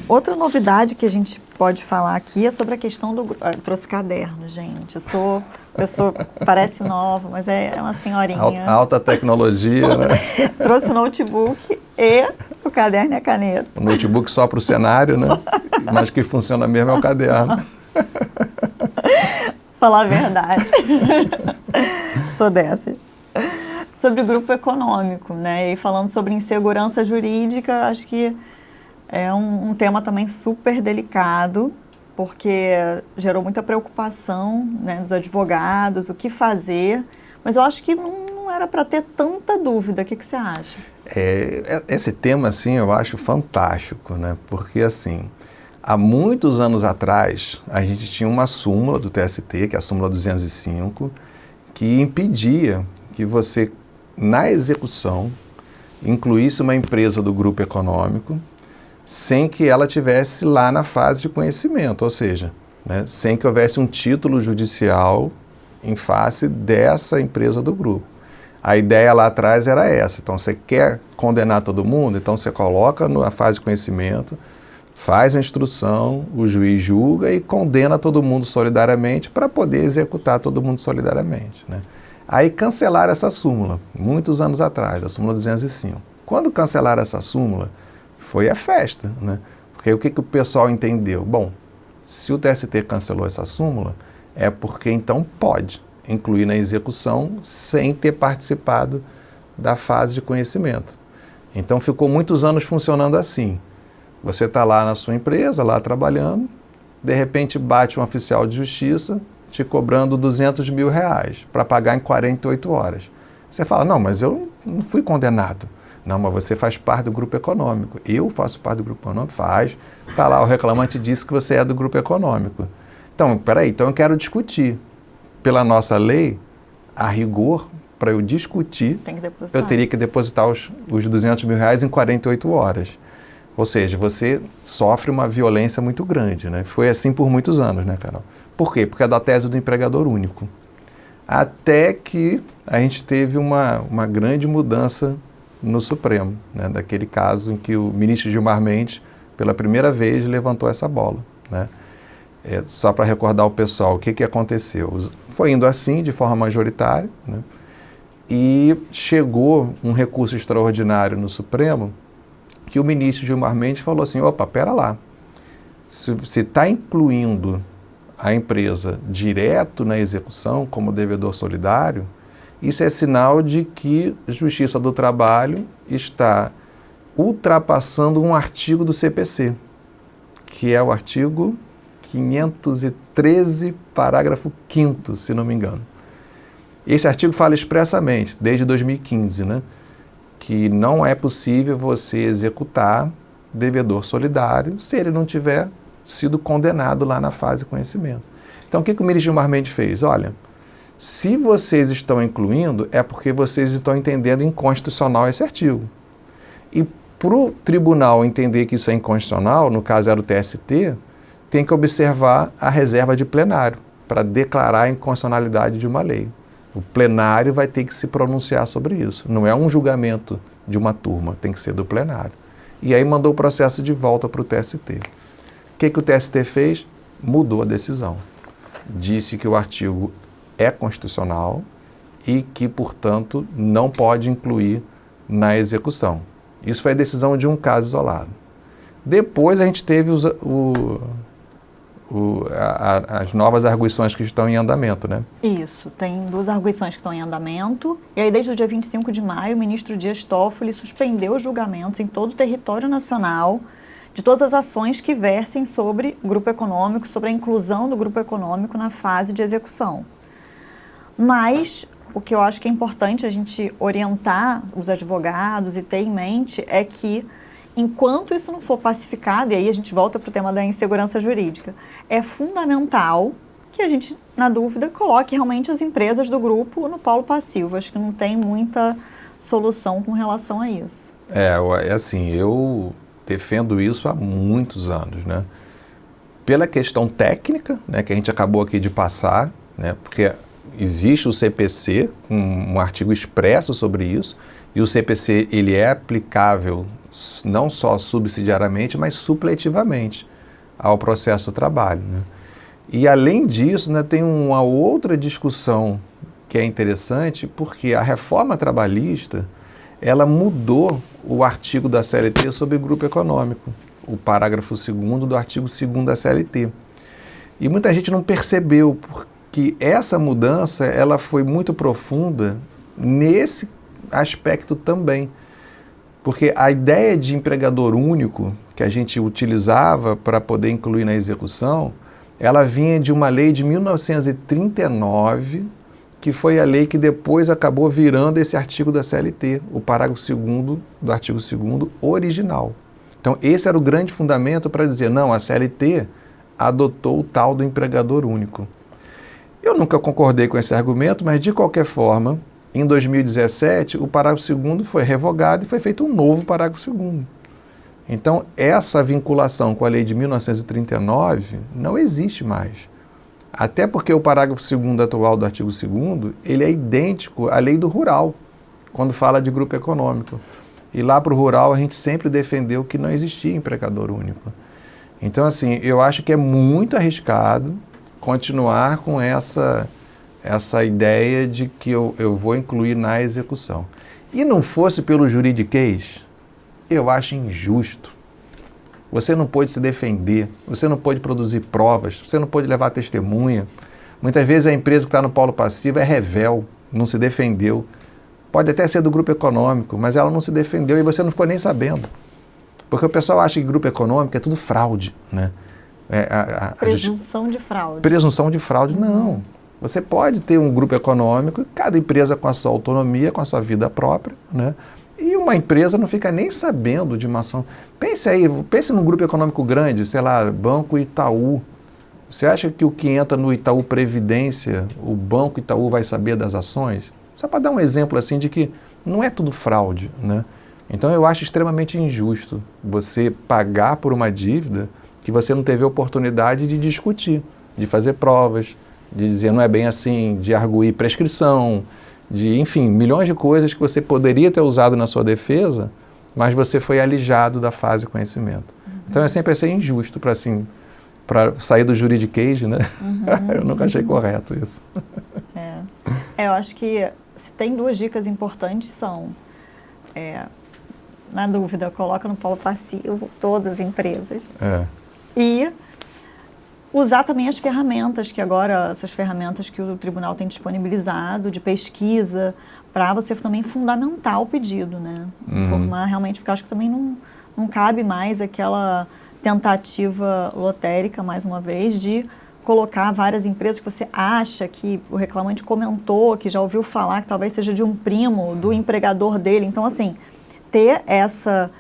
Outra novidade que a gente pode falar aqui é sobre a questão do... Eu trouxe caderno, gente. Eu sou parece nova, mas é uma senhorinha. Alta tecnologia, né? Trouxe o notebook e o caderno e a caneta. O notebook só para o cenário, né? Mas que funciona mesmo é o caderno. Falar a verdade. Sou dessas. Sobre o grupo econômico, né? E falando sobre insegurança jurídica, acho que é um tema também super delicado, porque gerou muita preocupação, né, dos advogados, o que fazer, mas eu acho que não era para ter tanta dúvida. O que você acha? Esse tema, assim, eu acho fantástico, né? Porque, assim, há muitos anos atrás, a gente tinha uma súmula do TST, que é a súmula 205, que impedia que você, na execução, incluísse uma empresa do grupo econômico sem que ela tivesse lá na fase de conhecimento, ou seja, né, sem que houvesse um título judicial em face dessa empresa do grupo. A ideia lá atrás era essa. Então, você quer condenar todo mundo? Então, você coloca na fase de conhecimento, faz a instrução, o juiz julga e condena todo mundo solidariamente para poder executar todo mundo solidariamente, né? Aí cancelaram essa súmula, muitos anos atrás, a súmula 205. Quando cancelaram essa súmula, foi a festa, né? Porque o que o pessoal entendeu? Bom, se o TST cancelou essa súmula, é porque então pode incluir na execução sem ter participado da fase de conhecimento. Então ficou muitos anos funcionando assim. Você está lá na sua empresa, lá trabalhando, de repente bate um oficial de justiça te cobrando R$200 mil para pagar em 48 horas. Você fala, não, mas eu não fui condenado. Não, mas você faz parte do grupo econômico. Eu faço parte do grupo econômico? Faz. Está lá, o reclamante disse que você é do grupo econômico. Então, peraí, então eu quero discutir. Pela nossa lei, a rigor, para eu discutir, eu teria que depositar os R$200 mil em 48 horas. Ou seja, você sofre uma violência muito grande, né? Foi assim por muitos anos, né, Carol? Por quê? Porque é da tese do empregador único. Até que a gente teve uma grande mudança no Supremo, né? Daquele caso em que o ministro Gilmar Mendes, pela primeira vez, levantou essa bola, né? Só para recordar o pessoal, o que aconteceu? Foi indo assim, de forma majoritária, né? E chegou um recurso extraordinário no Supremo que o ministro Gilmar Mendes falou assim, opa, pera lá, se está incluindo a empresa direto na execução como devedor solidário, isso é sinal de que a Justiça do Trabalho está ultrapassando um artigo do CPC, que é o artigo 513, parágrafo 5º, se não me engano. Esse artigo fala expressamente, desde 2015, né, que não é possível você executar devedor solidário se ele não tiver sido condenado lá na fase de conhecimento. Então, o que o ministro Gilmar Mendes fez? Olha, se vocês estão incluindo, é porque vocês estão entendendo inconstitucional esse artigo. E para o tribunal entender que isso é inconstitucional, no caso era o TST, tem que observar a reserva de plenário para declarar a inconstitucionalidade de uma lei. O plenário vai ter que se pronunciar sobre isso. Não é um julgamento de uma turma, tem que ser do plenário. E aí mandou o processo de volta para o TST. O que o TST fez? Mudou a decisão. Disse que o artigo é constitucional e que, portanto, não pode incluir na execução. Isso foi a decisão de um caso isolado. Depois a gente teve as novas arguições que estão em andamento, né? Isso, tem 2 arguições que estão em andamento. E aí, desde o dia 25 de maio, o ministro Dias Toffoli suspendeu os julgamentos em todo o território nacional de todas as ações que versem sobre o grupo econômico, sobre a inclusão do grupo econômico na fase de execução. Mas o que eu acho que é importante a gente orientar os advogados e ter em mente é que, enquanto isso não for pacificado, e aí a gente volta para o tema da insegurança jurídica, é fundamental que a gente, na dúvida, coloque realmente as empresas do grupo no polo passivo. Acho que não tem muita solução com relação a isso. Assim, eu defendo isso há muitos anos, né? Pela questão técnica, né, que a gente acabou aqui de passar, né, porque existe o CPC, um artigo expresso sobre isso, E o CPC, ele é aplicável não só subsidiariamente, mas supletivamente ao processo do trabalho, né? E além disso, né, tem uma outra discussão que é interessante, porque a reforma trabalhista, ela mudou o artigo da CLT sobre grupo econômico, o parágrafo 2º do artigo 2º da CLT. E muita gente não percebeu, porque essa mudança ela foi muito profunda nesse aspecto também. Porque a ideia de empregador único que a gente utilizava para poder incluir na execução, ela vinha de uma lei de 1939, que foi a lei que depois acabou virando esse artigo da CLT, o parágrafo 2º do artigo 2º original. Então, esse era o grande fundamento para dizer, não, a CLT adotou o tal do empregador único. Eu nunca concordei com esse argumento, mas de qualquer forma, em 2017, o parágrafo 2º foi revogado e foi feito um novo parágrafo 2º. Então, essa vinculação com a lei de 1939 não existe mais. Até porque o parágrafo 2º atual do artigo 2º, ele é idêntico à lei do rural, quando fala de grupo econômico. E lá para o rural a gente sempre defendeu que não existia empregador único. Então, assim, eu acho que é muito arriscado continuar com essa ideia de que eu vou incluir na execução. E não fosse pelo juridiquês, eu acho injusto. Você não pode se defender, você não pode produzir provas, você não pode levar testemunha. Muitas vezes a empresa que está no polo passivo é revel, não se defendeu. Pode até ser do grupo econômico, mas ela não se defendeu e você não ficou nem sabendo. Porque o pessoal acha que grupo econômico é tudo fraude, né? Presunção de fraude. Presunção de fraude, não. Você pode ter um grupo econômico, cada empresa com a sua autonomia, com a sua vida própria, né? E uma empresa não fica nem sabendo de uma ação. Pense num grupo econômico grande, sei lá, Banco Itaú. Você acha que o que entra no Itaú Previdência, o Banco Itaú vai saber das ações? Só para dar um exemplo assim de que não é tudo fraude, né? Então eu acho extremamente injusto você pagar por uma dívida que você não teve a oportunidade de discutir, de fazer provas, de dizer não é bem assim, de arguir prescrição, de, enfim, milhões de coisas que você poderia ter usado na sua defesa, mas você foi alijado da fase conhecimento. Então eu sempre achei injusto para sair do juridiquês, né? Eu nunca achei correto isso. Eu acho que se tem duas dicas importantes são, na dúvida, coloca no polo passivo todas as empresas e usar também as ferramentas que agora, essas ferramentas que o tribunal tem disponibilizado de pesquisa, para você também fundamentar o pedido, né? Informar realmente, porque eu acho que também não cabe mais aquela tentativa lotérica, mais uma vez, de colocar várias empresas que você acha que o reclamante comentou, que já ouviu falar, que talvez seja de um primo, do empregador dele. Então, assim, ter essa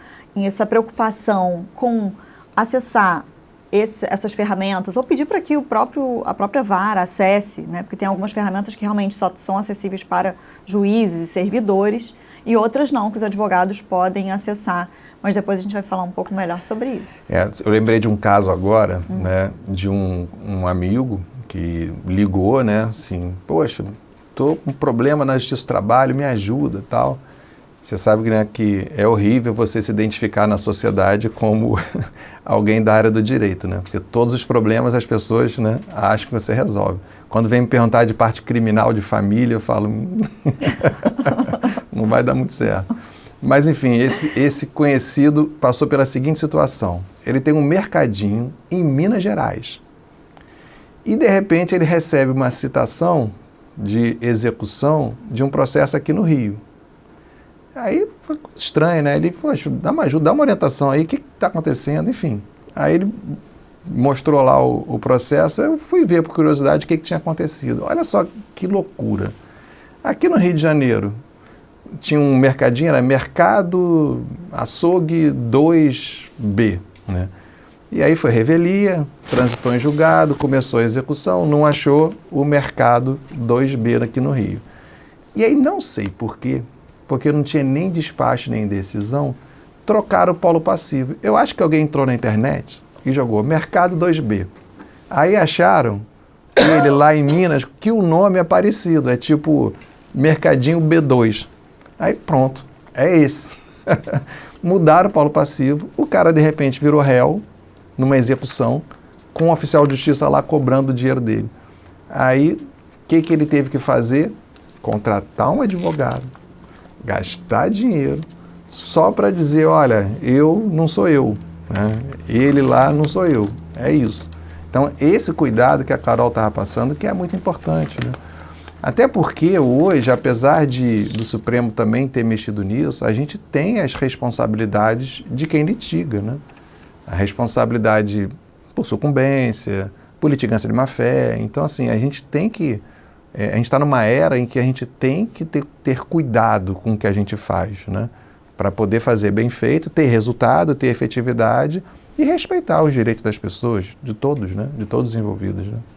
preocupação com acessar essas ferramentas, ou pedir para que a própria vara acesse, né? Porque tem algumas ferramentas que realmente só são acessíveis para juízes e servidores, e outras não, que os advogados podem acessar. Mas depois a gente vai falar um pouco melhor sobre isso. Eu lembrei de um caso agora, né, de um amigo que ligou, né, assim, poxa, estou com um problema na Justiça do Trabalho, me ajuda, tal. Você sabe, né, que é horrível você se identificar na sociedade como alguém da área do direito, né? Porque todos os problemas as pessoas, né, acham que você resolve. Quando vem me perguntar de parte criminal de família, eu falo, não vai dar muito certo. Mas, enfim, esse conhecido passou pela seguinte situação. Ele tem um mercadinho em Minas Gerais. E, de repente, ele recebe uma citação de execução de um processo aqui no Rio. Aí foi estranho, né? Ele, poxa, dá uma ajuda, dá uma orientação aí, o que está acontecendo, enfim. Aí ele mostrou lá o processo, eu fui ver por curiosidade o que tinha acontecido. Olha só que loucura. Aqui no Rio de Janeiro, tinha um mercadinho, era Mercado Açougue 2B, né? E aí foi revelia, transitou em julgado, começou a execução, não achou o Mercado 2B aqui no Rio. E aí não sei por quê, porque não tinha nem despacho nem decisão, trocaram o polo passivo. Eu acho que alguém entrou na internet e jogou Mercado 2B. Aí acharam ele lá em Minas que o nome é parecido, é tipo Mercadinho B2. Aí pronto, é esse. Mudaram o polo passivo, o cara de repente virou réu numa execução, com um oficial de justiça lá cobrando o dinheiro dele. Aí, o que ele teve que fazer? Contratar um advogado, gastar dinheiro, só para dizer, olha, eu não sou eu, né? Ele lá não sou eu, é isso. Então, esse cuidado que a Carol estava passando, que é muito importante, né? Até porque hoje, apesar do Supremo também ter mexido nisso, a gente tem as responsabilidades de quem litiga, né? A responsabilidade por sucumbência, por litigância de má-fé. Então, assim, a gente tem que... a gente está numa era em que a gente tem que ter cuidado com o que a gente faz, né? Para poder fazer bem feito, ter resultado, ter efetividade e respeitar os direitos das pessoas, de todos, né? De todos os envolvidos, né?